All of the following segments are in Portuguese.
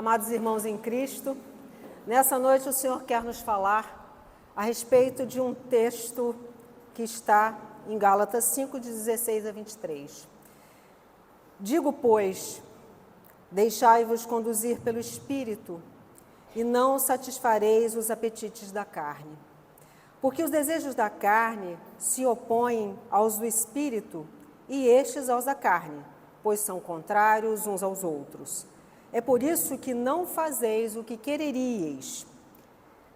Amados irmãos em Cristo, nessa noite o Senhor quer nos falar a respeito de um texto que está em Gálatas 5, de 16 a 23. Digo, pois, deixai-vos conduzir pelo Espírito, e não satisfareis os apetites da carne. Porque os desejos da carne se opõem aos do Espírito, e estes aos da carne, pois são contrários uns aos outros. É por isso que não fazeis o que quereríeis.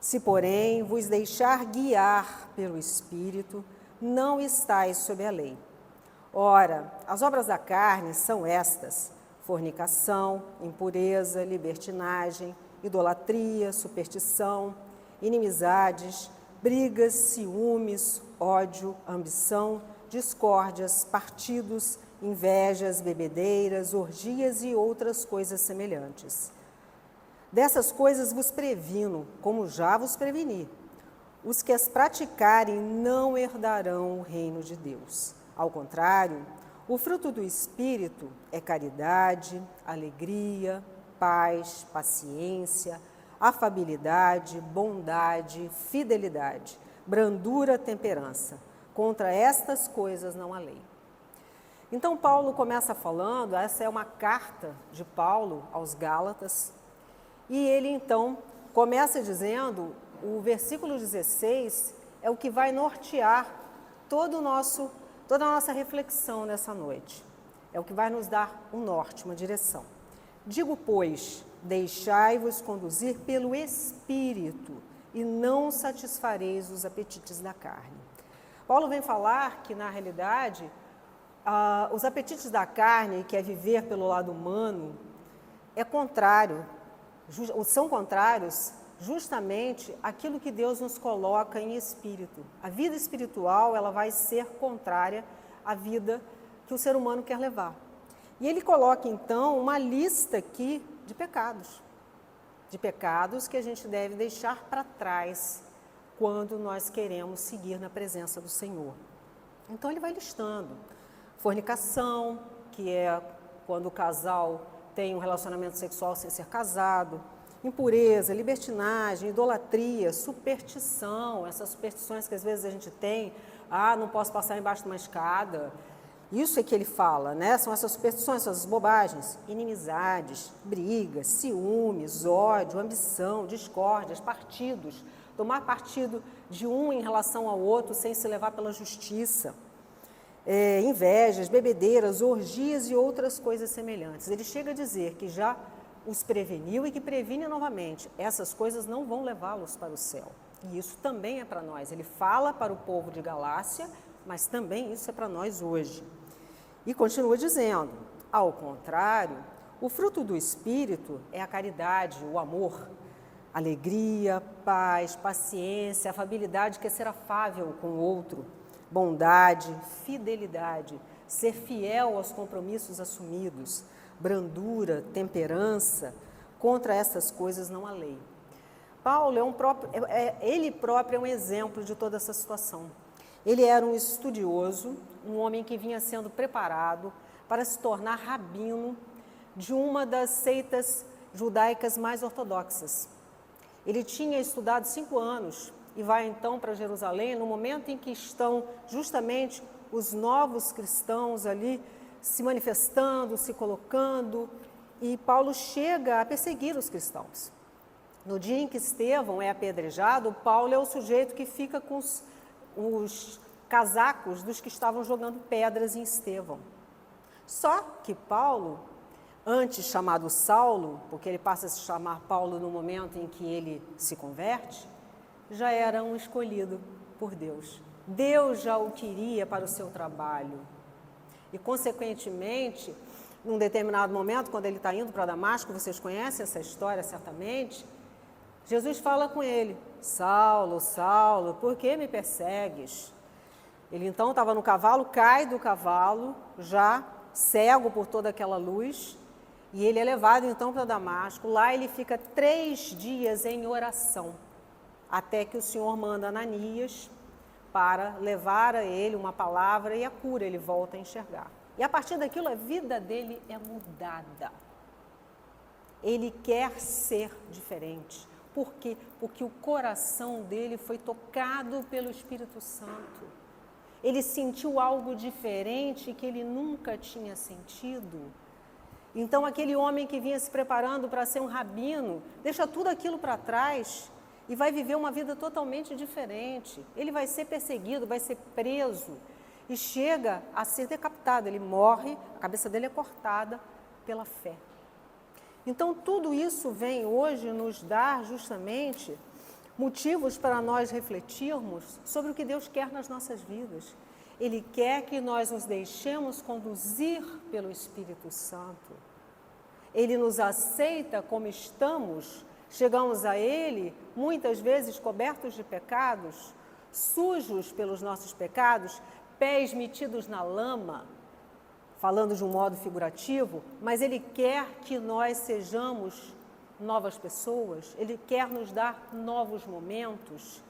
Se, porém, vos deixar guiar pelo Espírito, não estáis sob a lei. Ora, as obras da carne são estas: fornicação, impureza, libertinagem, idolatria, superstição, inimizades, brigas, ciúmes, ódio, ambição, discórdias, partidos, invejas, bebedeiras, orgias e outras coisas semelhantes. Dessas coisas vos previno, como já vos preveni. Os que as praticarem não herdarão o reino de Deus. Ao contrário, o fruto do Espírito é caridade, alegria, paz, paciência, afabilidade, bondade, fidelidade, brandura, temperança. Contra estas coisas não há lei. Então, Paulo começa falando, essa é uma carta de Paulo aos Gálatas, e ele então começa dizendo, o versículo 16 é o que vai nortear toda a nossa reflexão nessa noite. É o que vai nos dar um norte, uma direção. Digo, pois, deixai-vos conduzir pelo Espírito, e não satisfareis os apetites da carne. Paulo vem falar que, na realidade, os apetites da carne, que é viver pelo lado humano, são contrários justamente àquilo que Deus nos coloca em espírito. A vida espiritual, ela vai ser contrária à vida que o ser humano quer levar. E ele coloca, então, uma lista aqui de pecados que a gente deve deixar para trás quando nós queremos seguir na presença do Senhor. Então, ele vai listando. Fornicação, que é quando o casal tem um relacionamento sexual sem ser casado. Impureza, libertinagem, idolatria, superstição, essas superstições que às vezes a gente tem, não posso passar embaixo de uma escada. Isso é que ele fala, né? São essas superstições, essas bobagens, inimizades, brigas, ciúmes, ódio, ambição, discórdias, partidos, tomar partido de um em relação ao outro sem se levar pela justiça. Invejas, bebedeiras, orgias e outras coisas semelhantes. Ele chega a dizer que já os preveniu e que previne novamente. Essas coisas não vão levá-los para o céu. E isso também é para nós. Ele fala para o povo de Galácia, mas também isso é para nós hoje. E continua dizendo, ao contrário, o fruto do Espírito é a caridade, o amor, alegria, paz, paciência, afabilidade, que é ser afável com o outro, bondade, fidelidade, ser fiel aos compromissos assumidos, brandura, temperança. Contra essas coisas não há lei. Paulo ele próprio é um exemplo de toda essa situação. Ele era um estudioso, um homem que vinha sendo preparado para se tornar rabino de uma das seitas judaicas mais ortodoxas. Ele tinha estudado 5 anos e vai então para Jerusalém no momento em que estão justamente os novos cristãos ali se manifestando, se colocando, e Paulo chega a perseguir os cristãos. No dia em que Estevão é apedrejado, Paulo é o sujeito que fica com os casacos dos que estavam jogando pedras em Estevão. Só que Paulo, antes chamado Saulo, porque ele passa a se chamar Paulo no momento em que ele se converte, já era um escolhido por Deus. Deus já o queria para o seu trabalho. E, consequentemente, num determinado momento, quando ele está indo para Damasco, vocês conhecem essa história certamente, Jesus fala com ele, Saulo, Saulo, por que me persegues? Ele então estava no cavalo, cai do cavalo, já cego por toda aquela luz, e ele é levado então para Damasco. Lá ele fica 3 dias em oração, até que o Senhor manda Ananias para levar a ele uma palavra e a cura, ele volta a enxergar. E a partir daquilo a vida dele é mudada. Ele quer ser diferente. Por quê? Porque o coração dele foi tocado pelo Espírito Santo. Ele sentiu algo diferente que ele nunca tinha sentido. Então, aquele homem que vinha se preparando para ser um rabino, deixa tudo aquilo para trás e vai viver uma vida totalmente diferente. Ele vai ser perseguido, vai ser preso e chega a ser decapitado. Ele morre, a cabeça dele é cortada pela fé. Então, tudo isso vem hoje nos dar justamente motivos para nós refletirmos sobre o que Deus quer nas nossas vidas. Ele quer que nós nos deixemos conduzir pelo Espírito Santo. Ele nos aceita como estamos, chegamos a Ele muitas vezes cobertos de pecados, sujos pelos nossos pecados, pés metidos na lama, falando de um modo figurativo, mas Ele quer que nós sejamos novas pessoas, Ele quer nos dar novos momentos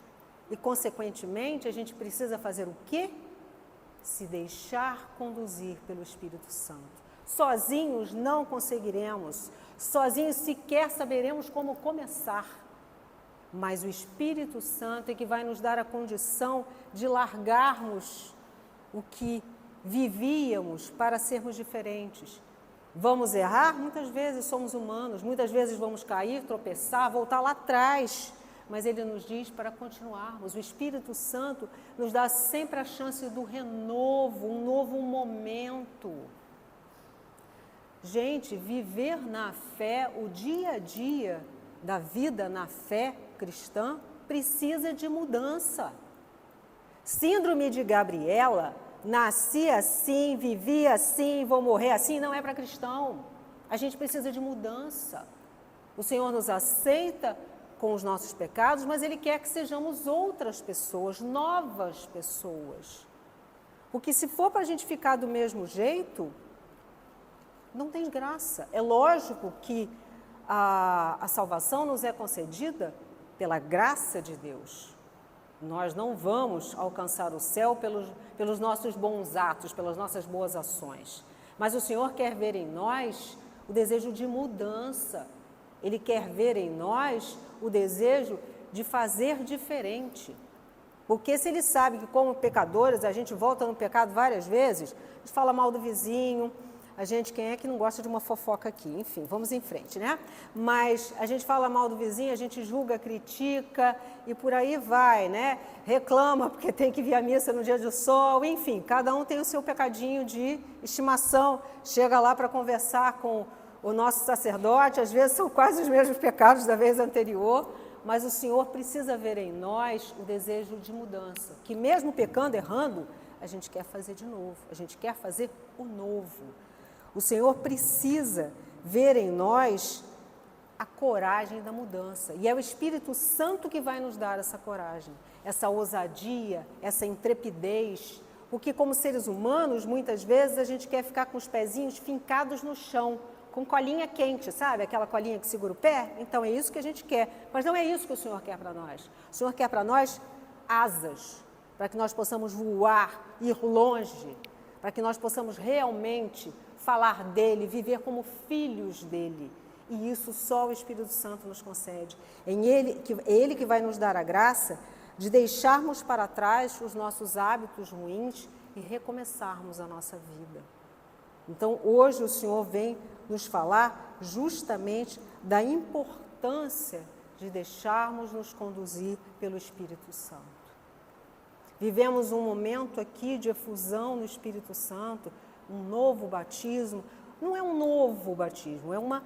e, consequentemente, a gente precisa fazer o quê? Se deixar conduzir pelo Espírito Santo. Sozinhos não conseguiremos, sozinhos sequer saberemos como começar, mas o Espírito Santo é que vai nos dar a condição de largarmos o que vivíamos para sermos diferentes. Vamos errar? Muitas vezes somos humanos, muitas vezes vamos cair, tropeçar, voltar lá atrás, mas Ele nos diz para continuarmos. O Espírito Santo nos dá sempre a chance do renovo, um novo momento. Gente, viver na fé, o dia a dia da vida na fé cristã, precisa de mudança. Síndrome de Gabriela, nasci assim, vivi assim, vou morrer assim, não é para cristão. A gente precisa de mudança. O Senhor nos aceita com os nossos pecados, mas Ele quer que sejamos outras pessoas, novas pessoas. Porque se for para a gente ficar do mesmo jeito, não tem graça. É lógico que a salvação nos é concedida pela graça de Deus. Nós não vamos alcançar o céu pelos nossos bons atos, pelas nossas boas ações. Mas o Senhor quer ver em nós o desejo de mudança. Ele quer ver em nós o desejo de fazer diferente. Porque se Ele sabe que como pecadores a gente volta no pecado várias vezes, a gente fala mal do vizinho, quem é que não gosta de uma fofoca aqui? Enfim, vamos em frente, né? Mas a gente fala mal do vizinho, a gente julga, critica e por aí vai, né? Reclama porque tem que vir à missa no dia do sol, enfim, cada um tem o seu pecadinho de estimação, chega lá para conversar com o nosso sacerdote, às vezes são quase os mesmos pecados da vez anterior, mas o Senhor precisa ver em nós o desejo de mudança, que mesmo pecando, errando, a gente quer fazer de novo, a gente quer fazer o novo. O Senhor precisa ver em nós a coragem da mudança. E é o Espírito Santo que vai nos dar essa coragem, essa ousadia, essa intrepidez. Porque como seres humanos, muitas vezes a gente quer ficar com os pezinhos fincados no chão, com colinha quente, sabe? Aquela colinha que segura o pé. Então é isso que a gente quer. Mas não é isso que o Senhor quer para nós. O Senhor quer para nós asas, para que nós possamos voar, ir longe, para que nós possamos realmente falar dele, viver como filhos dele. E isso só o Espírito Santo nos concede. É ele que vai nos dar a graça de deixarmos para trás os nossos hábitos ruins e recomeçarmos a nossa vida. Então, hoje o Senhor vem nos falar justamente da importância de deixarmos nos conduzir pelo Espírito Santo. Vivemos um momento aqui de efusão no Espírito Santo, um novo batismo. Não é um novo batismo, é uma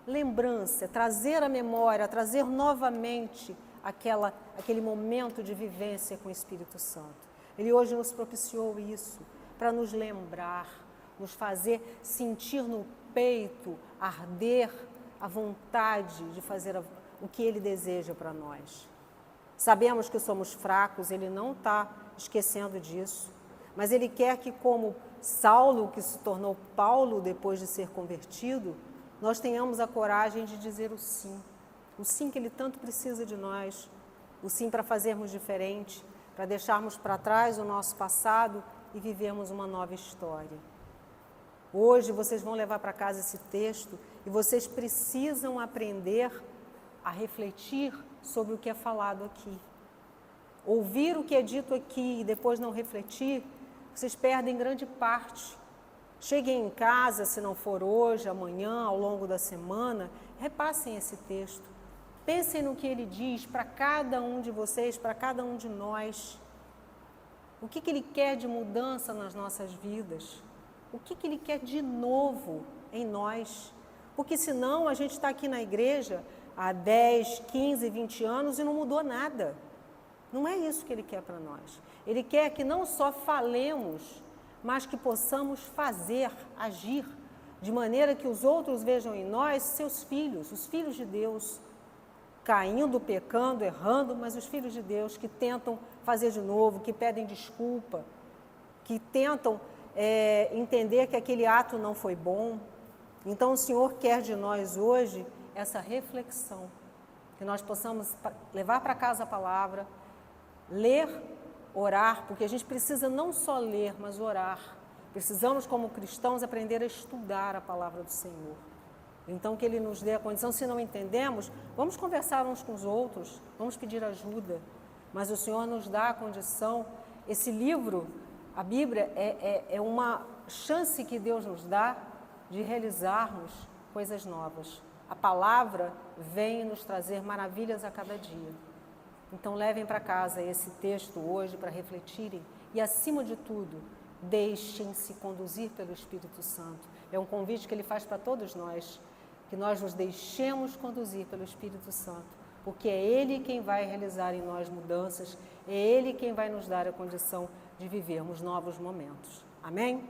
lembrança, é trazer à memória, trazer novamente aquele momento de vivência com o Espírito Santo. Ele hoje nos propiciou isso, para nos lembrar, nos fazer sentir no peito, arder a vontade de fazer o que Ele deseja para nós. Sabemos que somos fracos, Ele não está esquecendo disso, mas Ele quer que, como Saulo, que se tornou Paulo depois de ser convertido, nós tenhamos a coragem de dizer o sim que Ele tanto precisa de nós, o sim para fazermos diferente, para deixarmos para trás o nosso passado e vivermos uma nova história. Hoje vocês vão levar para casa esse texto e vocês precisam aprender a refletir sobre o que é falado aqui. Ouvir o que é dito aqui e depois não refletir, vocês perdem grande parte. Cheguem em casa, se não for hoje, amanhã, ao longo da semana, repassem esse texto. Pensem no que ele diz para cada um de vocês, para cada um de nós. O que ele quer de mudança nas nossas vidas? O que ele quer de novo em nós? Porque senão a gente está aqui na igreja há 10, 15, 20 anos e não mudou nada. Não é isso que ele quer para nós. Ele quer que não só falemos, mas que possamos fazer, agir, de maneira que os outros vejam em nós seus filhos, os filhos de Deus, caindo, pecando, errando, mas os filhos de Deus que tentam fazer de novo, que pedem desculpa, que tentam entender que aquele ato não foi bom. Então o Senhor quer de nós hoje essa reflexão, que nós possamos levar para casa a palavra, ler, orar, porque a gente precisa não só ler, mas orar. Precisamos, como cristãos, aprender a estudar a palavra do Senhor. Então, que Ele nos dê a condição, se não entendemos, vamos conversar uns com os outros, vamos pedir ajuda. Mas o Senhor nos dá a condição, esse livro, a Bíblia, é uma chance que Deus nos dá de realizarmos coisas novas. A palavra vem nos trazer maravilhas a cada dia. Então, levem para casa esse texto hoje para refletirem e, acima de tudo, deixem-se conduzir pelo Espírito Santo. É um convite que Ele faz para todos nós, que nós nos deixemos conduzir pelo Espírito Santo, porque é Ele quem vai realizar em nós mudanças, é Ele quem vai nos dar a condição de vivermos novos momentos. Amém?